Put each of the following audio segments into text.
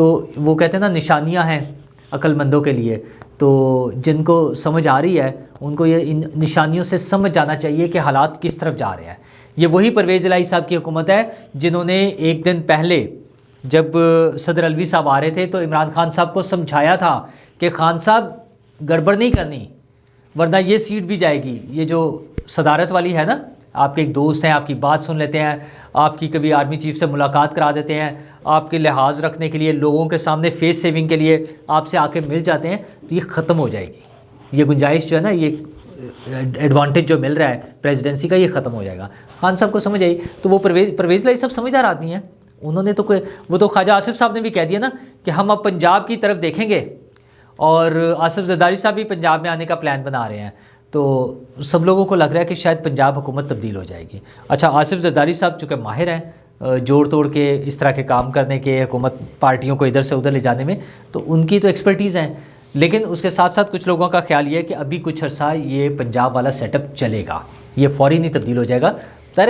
تو وہ کہتے ہیں نا نشانیاں ہیں عقل مندوں کے لیے، تو جن کو سمجھ آ رہی ہے ان کو یہ ان نشانیوں سے سمجھ جانا چاہیے کہ حالات کس طرف جا رہے ہیں۔ یہ وہی پرویز الہی صاحب کی حکومت ہے جنہوں نے ایک دن پہلے جب صدر الوی صاحب آ رہے تھے تو عمران خان صاحب کو سمجھایا تھا کہ خان صاحب گڑبڑ نہیں کرنی ورنہ یہ سیٹ بھی جائے گی۔ یہ جو صدارت والی ہے نا، آپ کے ایک دوست ہیں، آپ کی بات سن لیتے ہیں، آپ کی کبھی آرمی چیف سے ملاقات کرا دیتے ہیں، آپ کے لحاظ رکھنے کے لیے، لوگوں کے سامنے فیس سیونگ کے لیے آپ سے آ کے مل جاتے ہیں، تو یہ ختم ہو جائے گی۔ یہ گنجائش جو ہے نا، یہ ایڈوانٹیج جو مل رہا ہے پریزیڈنسی کا، یہ ختم ہو جائے گا۔ خان صاحب کو سمجھ آئی تو وہ پرویز الہی صاحب سمجھدار آدمی ہیں، انہوں نے تو وہ تو خواجہ آصف صاحب نے بھی کہہ دیا نا کہ ہم اب پنجاب کی طرف دیکھیں گے، اور آصف زرداری صاحب بھی پنجاب میں آنے کا پلان بنا رہے ہیں، تو سب لوگوں کو لگ رہا ہے کہ شاید پنجاب حکومت تبدیل ہو جائے گی۔ اچھا، آصف زرداری صاحب چونکہ ماہر ہیں جوڑ توڑ کے اس طرح کے کام کرنے کے، حکومت پارٹیوں کو ادھر سے ادھر لے جانے میں، تو ان کی تو ایکسپرٹیز ہیں، لیکن اس کے ساتھ ساتھ کچھ لوگوں کا خیال یہ ہے کہ ابھی کچھ عرصہ یہ پنجاب والا سیٹ اپ چلے گا، یہ فوری نہیں تبدیل ہو جائے گا۔ ظاہر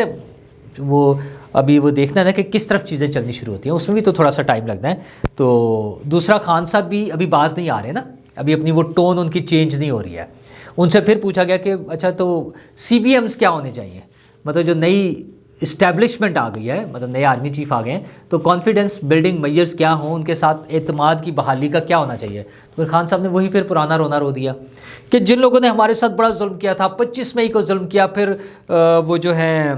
وہ ابھی وہ دیکھنا ہے نا کہ کس طرف چیزیں چلنی شروع ہوتی ہیں، اس میں بھی تو تھوڑا سا ٹائم لگنا ہے۔ تو دوسرا، خان صاحب بھی ابھی باز نہیں آ رہے نا، ابھی اپنی وہ ٹون ان کی چینج نہیں ہو رہی ہے۔ ان سے پھر پوچھا گیا کہ اچھا تو سی بی ایمز کیا ہونے چاہیے، مطلب جو نئی اسٹیبلشمنٹ آ گئی ہے، مطلب نئے آرمی چیف آ گئے ہیں، تو کانفیڈنس بلڈنگ میجرز کیا ہوں، ان کے ساتھ اعتماد کی بحالی کا کیا ہونا چاہیے۔ تو خان صاحب نے وہی پھر پرانا رونا رو دیا کہ جن لوگوں نے ہمارے ساتھ بڑا ظلم کیا تھا، 25 مئی کو ظلم کیا، پھر وہ جو ہیں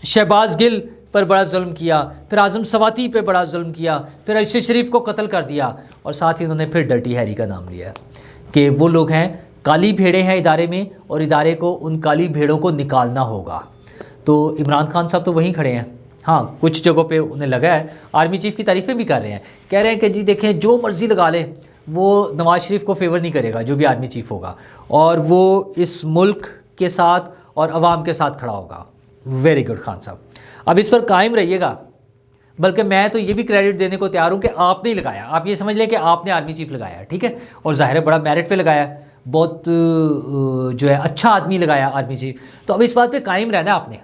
شہباز گل پر بڑا ظلم کیا، پھر اعظم سواتی پہ بڑا ظلم کیا، پھر ارشد شریف کو قتل کر دیا، اور ساتھ ہی انہوں نے پھر ڈرٹی ہیری کا نام لیا کہ وہ لوگ ہیں کالی بھیڑیں ہیں ادارے میں، اور ادارے کو ان کالی بھیڑوں کو نکالنا ہوگا۔ تو عمران خان صاحب تو وہیں کھڑے ہیں، ہاں کچھ جگہوں پہ انہیں لگا ہے، آرمی چیف کی تعریفیں بھی کر رہے ہیں، کہہ رہے ہیں کہ جی دیکھیں جو مرضی لگا لے، وہ نواز شریف کو فیور نہیں کرے گا جو بھی آرمی چیف ہوگا، اور وہ اس ملک کے ساتھ اور عوام کے ساتھ کھڑا ہوگا۔ ویری گڈ خان صاحب، اب اس پر قائم رہیے گا، بلکہ میں تو یہ بھی کریڈٹ دینے کو تیار ہوں کہ آپ نے لگایا، آپ یہ سمجھ لیں کہ آپ نے آرمی چیف لگایا، ٹھیک ہے، اور ظاہر ہے بڑا میرٹ پہ لگایا، بہت جو ہے اچھا آدمی لگایا آرمی چیف۔ تو اب اس بات پہ قائم رہنا ہے آپ نے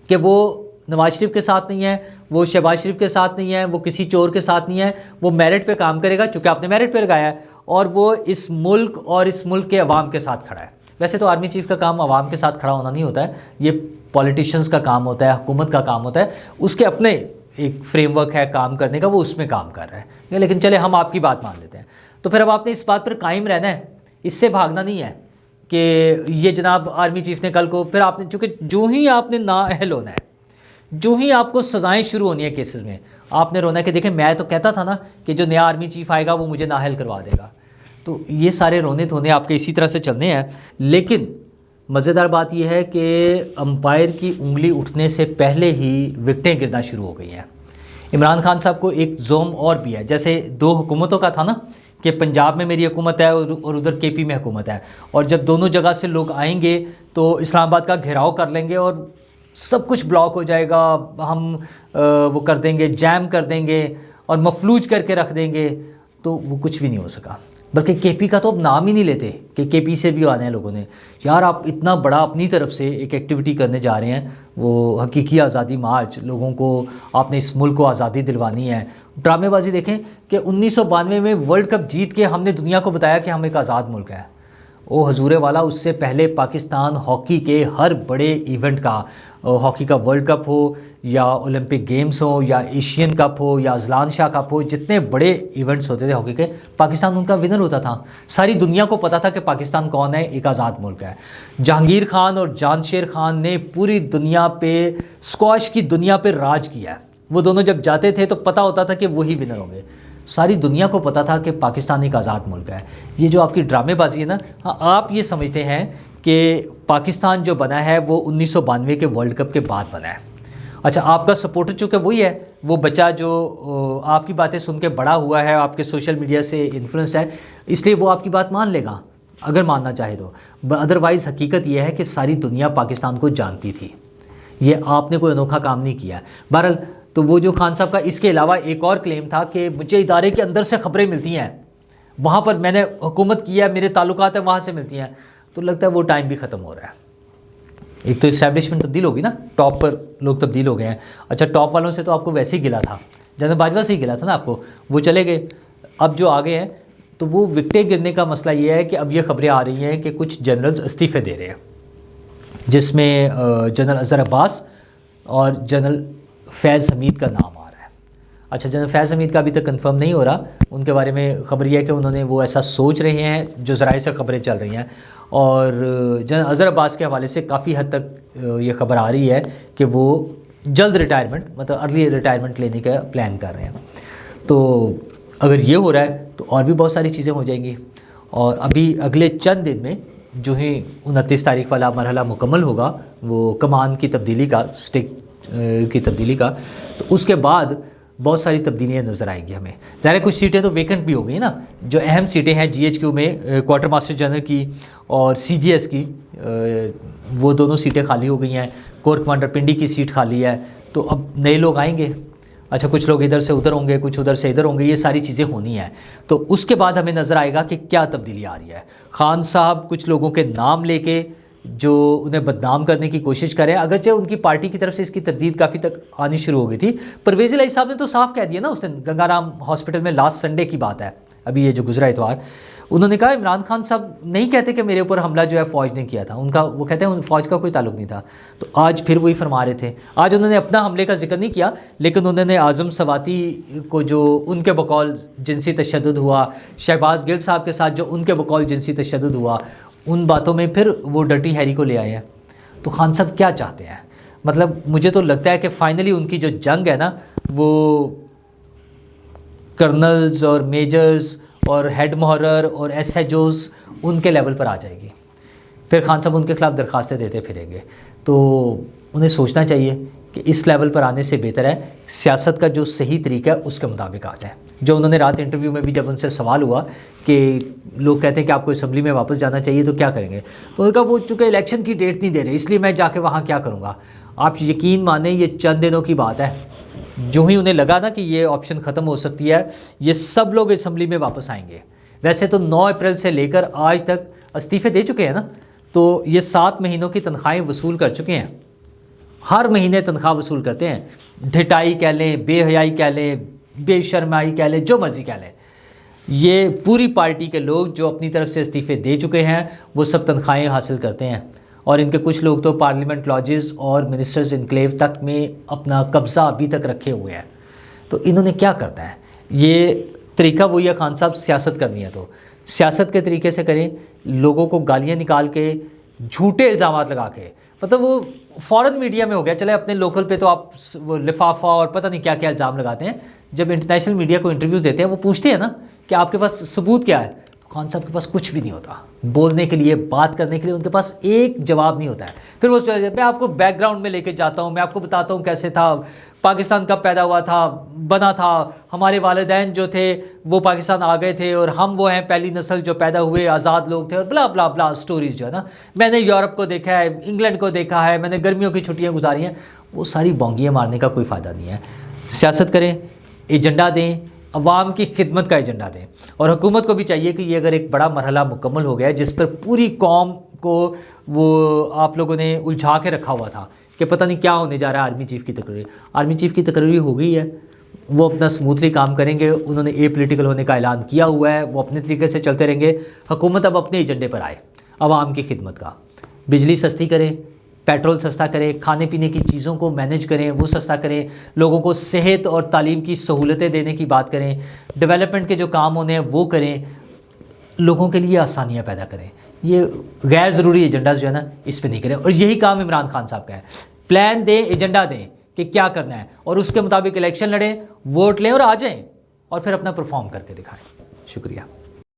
کہ وہ نواز شریف کے ساتھ نہیں ہے، وہ شہباز شریف کے ساتھ نہیں ہے، وہ کسی چور کے ساتھ نہیں ہے، وہ میرٹ پہ کام کرے گا چونکہ آپ نے میرٹ پہ لگایا ہے، اور وہ اس ملک اور اس ملک کے عوام کے ساتھ کھڑا ہے۔ ویسے تو آرمی چیف کا کام عوام کے ساتھ کھڑا ہونا نہیں ہوتا ہے، یہ پولیٹیشینز کا کام ہوتا ہے، حکومت کا کام ہوتا ہے، اس کے اپنے ایک فریم ورک ہے کام کرنے کا، وہ اس میں کام کر رہا ہے، لیکن چلے ہم آپ کی بات مان لیتے ہیں۔ تو پھر اب آپ نے اس بات پر قائم رہنا ہے، اس سے بھاگنا نہیں ہے کہ یہ جناب آرمی چیف نے کل کو، پھر آپ نے چونکہ جو ہی آپ نے نااہل ہونا ہے، جو ہی آپ کو سزائیں شروع ہونی ہے کیسز میں، آپ نے رونا ہے کہ دیکھیں میں تو کہتا تھا نا کہ جو نیا آرمی چیف آئے گا وہ مجھے نااہل کروا دے گا۔ تو یہ سارے رونے دھونے آپ کے اسی طرح سے چلنے ہیں، لیکن مزیدار بات یہ ہے کہ امپائر کی انگلی اٹھنے سے پہلے ہی وکٹیں گرنا شروع ہو گئی ہیں۔ عمران خان صاحب کو ایک زوم اور بھی ہے، جیسے دو حکومتوں کا تھا نا کہ پنجاب میں میری حکومت ہے اور ادھر کے پی میں حکومت ہے، اور جب دونوں جگہ سے لوگ آئیں گے تو اسلام آباد کا گھیراؤ کر لیں گے اور سب کچھ بلاک ہو جائے گا، ہم وہ کر دیں گے، جیم کر دیں گے اور مفلوج کر کے رکھ دیں گے، تو وہ کچھ بھی نہیں ہو سکا۔ بلکہ کے پی کا تو اب نام ہی نہیں لیتے کہ کے پی سے بھی آنے ہیں لوگوں نے، یار آپ اتنا بڑا اپنی طرف سے ایک ایکٹیویٹی کرنے جا رہے ہیں، وہ حقیقی آزادی مارچ، لوگوں کو آپ نے اس ملک کو آزادی دلوانی ہے۔ ڈرامے بازی دیکھیں کہ 1992 میں ورلڈ کپ جیت کے ہم نے دنیا کو بتایا کہ ہم ایک آزاد ملک ہے۔ او حضور والا، اس سے پہلے پاکستان ہاکی کے ہر بڑے ایونٹ کا، ہاکی کا ورلڈ کپ ہو یا اولمپک گیمز ہو یا ایشین کپ ہو یا اذلان شاہ کپ ہو، جتنے بڑے ایونٹس ہوتے تھے ہاکی کے، پاکستان ان کا ونر ہوتا تھا۔ ساری دنیا کو پتا تھا کہ پاکستان کون ہے، ایک آزاد ملک ہے۔ جہانگیر خان اور جان شیر خان نے پوری دنیا پہ، اسکواش کی دنیا پہ راج کیا ہے۔ وہ دونوں جب جاتے تھے تو پتہ ہوتا تھا کہ وہی ونر ہوں گے۔ ساری دنیا کو پتا تھا کہ پاکستان ایک آزاد ملک ہے۔ یہ جو آپ کی ڈرامے بازی ہے نا، ہاں آپ یہ سمجھتے ہیں کہ پاکستان جو بنا ہے وہ 1992 کے ورلڈ کپ کے بعد بنا ہے۔ اچھا، آپ کا سپورٹر چونکہ وہی ہے، وہ بچہ جو آپ کی باتیں سن کے بڑا ہوا ہے، آپ کے سوشل میڈیا سے انفلوئنس ہے، اس لیے وہ آپ کی بات مان لے گا اگر ماننا چاہے تو۔ ادروائز حقیقت یہ ہے کہ ساری دنیا پاکستان کو جانتی تھی، یہ آپ نے کوئی انوکھا کام نہیں کیا۔ بہرحال، تو وہ جو خان صاحب کا اس کے علاوہ ایک اور کلیم تھا کہ مجھے ادارے کے اندر سے خبریں ملتی ہیں، وہاں پر میں نے حکومت کی ہے، میرے تعلقات ہیں وہاں سے ملتی ہیں، تو لگتا ہے وہ ٹائم بھی ختم ہو رہا ہے۔ ایک تو اسٹیبلشمنٹ تبدیل ہوگی نا، ٹاپ پر لوگ تبدیل ہو گئے ہیں۔ اچھا، ٹاپ والوں سے تو آپ کو ویسے ہی گلا تھا جنرل باجوہ سے ہی گلا تھا نا آپ کو، وہ چلے گئے، اب جو آگے ہیں تو وہ وکٹیں گرنے کا مسئلہ یہ ہے کہ اب یہ خبریں آ رہی ہیں کہ کچھ جنرلز استعفے دے رہے ہیں، جس میں جنرل اظہر عباس اور جنرل فیض حمید کا نام آ رہا ہے۔ اچھا، جنرل فیض حمید کا ابھی تک کنفرم نہیں ہو رہا، ان کے بارے میں خبر یہ ہے کہ انہوں نے وہ ایسا سوچ رہے ہیں، جو ذرائع سے خبریں چل رہی ہیں، اور جنرل اظہر عباس کے حوالے سے کافی حد تک یہ خبر آ رہی ہے کہ وہ جلد ریٹائرمنٹ، مطلب ارلی ریٹائرمنٹ لینے کا پلان کر رہے ہیں۔ تو اگر یہ ہو رہا ہے تو اور بھی بہت ساری چیزیں ہو جائیں گی، اور ابھی اگلے چند دن میں جو ہی 29 تاریخ والا مرحلہ مکمل ہوگا وہ کمان کی تبدیلی کا، اسٹک کی تبدیلی کا، تو اس کے بعد بہت ساری تبدیلیاں نظر آئیں گی ہمیں۔ ظاہر ہے کچھ سیٹیں تو ویکنٹ بھی ہو گئی نا، جو اہم سیٹیں ہیں جی ایچ کیو میں کوارٹر ماسٹر جنرل کی اور سی جی ایس کی، وہ دونوں سیٹیں خالی ہو گئی ہیں، کور کمانڈر پنڈی کی سیٹ خالی ہے، تو اب نئے لوگ آئیں گے۔ اچھا، کچھ لوگ ادھر سے ادھر ہوں گے، کچھ ادھر سے ادھر ہوں گے، یہ ساری چیزیں ہونی ہیں، تو اس کے بعد ہمیں نظر آئے گا کہ کیا تبدیلی آ رہی ہے۔ خان صاحب کچھ لوگوں کے نام لے کے جو انہیں بدنام کرنے کی کوشش کریں، اگرچہ ان کی پارٹی کی طرف سے اس کی تردید کافی تک آنی شروع ہو گئی تھی۔ پرویز الہی صاحب نے تو صاف کہہ دیا نا اس دن گنگا رام ہاسپٹل میں، لاسٹ سنڈے کی بات ہے، ابھی یہ جو گزرا اتوار، انہوں نے کہا عمران خان صاحب نہیں کہتے کہ میرے اوپر حملہ جو ہے فوج نے کیا تھا، ان کا وہ کہتے ہیں فوج کا کوئی تعلق نہیں تھا۔ تو آج پھر وہی فرما رہے تھے، آج انہوں نے اپنا حملے کا ذکر نہیں کیا، لیکن انہوں نے اعظم سواتی کو جو ان کے بقول جنسی تشدد ہوا، شہباز گل صاحب کے ساتھ جو ان کے بقول جنسی تشدد ہوا، ان باتوں میں پھر وہ ڈرٹی ہیری کو لے آئے ہیں۔ تو خان صاحب کیا چاہتے ہیں؟ مطلب مجھے تو لگتا ہے کہ فائنلی ان کی جو جنگ ہے نا، وہ کرنلز اور میجرز اور ہیڈ محرر اور ایس ایچ اوز ان کے لیول پر آ جائے گی، پھر خان صاحب ان کے خلاف درخواستیں دیتے پھریں گے۔ تو انہیں سوچنا چاہیے کہ اس لیول پر آنے سے بہتر ہے سیاست کا جو صحیح طریقہ ہے اس کے مطابق آ جائے۔ جو انہوں نے رات انٹرویو میں بھی جب ان سے سوال ہوا کہ لوگ کہتے ہیں کہ آپ کو اسمبلی میں واپس جانا چاہیے تو کیا کریں گے، تو انہوں نے کہا وہ چونکہ الیکشن کی ڈیٹ نہیں دے رہے اس لیے میں جا کے وہاں کیا کروں گا۔ آپ یقین مانیں یہ چند دنوں کی بات ہے، جو ہی انہیں لگا نا کہ یہ آپشن ختم ہو سکتی ہے، یہ سب لوگ اسمبلی میں واپس آئیں گے۔ ویسے تو 9 اپریل سے لے کر آج تک استعفے دے چکے ہیں نا، تو یہ 7 مہینوں کی تنخواہیں وصول کر چکے ہیں، ہر مہینے تنخواہ وصول کرتے ہیں، ڈھٹائی کہہ لیں، بے حیائی کہہ لیں، بے شرمائی کہہ لیں، جو مرضی کہہ لیں، یہ پوری پارٹی کے لوگ جو اپنی طرف سے استعفے دے چکے ہیں وہ سب تنخواہیں حاصل کرتے ہیں، اور ان کے کچھ لوگ تو پارلیمنٹ لاجز اور منسٹرز انکلیو تک میں اپنا قبضہ ابھی تک رکھے ہوئے ہیں۔ تو انہوں نے کیا کرنا ہے؟ یہ طریقہ وہی ہے خان صاحب، سیاست کرنی ہے تو سیاست کے طریقے سے کریں، لوگوں کو گالیاں نکال کے، جھوٹے الزامات لگا کے، مطلب وہ فورن میڈیا میں ہو گیا، چلے اپنے لوکل پہ تو آپ وہ لفافہ اور پتہ نہیں کیا کیا الزام لگاتے ہیں، جب انٹرنیشنل میڈیا کو انٹرویوز دیتے ہیں وہ پوچھتے ہیں نا کہ آپ کے پاس ثبوت کیا ہے، تو خان صاحب کے پاس کچھ بھی نہیں ہوتا، بولنے کے لیے، بات کرنے کے لیے ان کے پاس ایک جواب نہیں ہوتا ہے۔ پھر وہ میں آپ کو بیک گراؤنڈ میں لے کے جاتا ہوں، میں آپ کو بتاتا ہوں کیسے تھا، پاکستان کب پیدا ہوا تھا، بنا تھا، ہمارے والدین جو تھے وہ پاکستان آ گئے تھے اور ہم وہ ہیں پہلی نسل جو پیدا ہوئے، آزاد لوگ تھے، اور بلا بلا بلا سٹوریز جو ہے نا، میں نے یورپ کو دیکھا ہے، انگلینڈ کو دیکھا ہے، میں نے گرمیوں کی چھٹیاں گزاری ہیں، وہ ساری بونگیاں مارنے کا کوئی فائدہ نہیں ہے۔ سیاست کریں، ایجنڈا دیں، عوام کی خدمت کا ایجنڈا دیں، اور حکومت کو بھی چاہیے کہ یہ اگر ایک بڑا مرحلہ مکمل ہو گیا ہے جس پر پوری قوم کو وہ آپ لوگوں نے الجھا کے رکھا ہوا تھا کہ پتہ نہیں کیا ہونے جا رہا ہے، آرمی چیف کی تقرری، آرمی چیف کی تقرری ہو گئی ہے، وہ اپنا سموتھلی کام کریں گے، انہوں نے اے پولیٹیکل ہونے کا اعلان کیا ہوا ہے، وہ اپنے طریقے سے چلتے رہیں گے۔ حکومت اب اپنے ایجنڈے پر آئے، عوام کی خدمت کا، بجلی سستی کریں، پیٹرول سستا کریں، کھانے پینے کی چیزوں کو مینیج کریں، وہ سستا کریں، لوگوں کو صحت اور تعلیم کی سہولتیں دینے کی بات کریں، ڈیولپمنٹ کے جو کام ہونے ہیں وہ کریں، لوگوں کے لیے آسانیاں پیدا کریں۔ یہ غیر ضروری ایجنڈاز جو ہے نا اس پہ نہیں کریں، اور یہی کام عمران خان صاحب کا ہے۔ پلان دیں، ایجنڈا دیں کہ کیا کرنا ہے، اور اس کے مطابق الیکشن لڑیں، ووٹ لیں اور آ جائیں، اور پھر اپنا پرفارم کر کے دکھائیں۔ شکریہ۔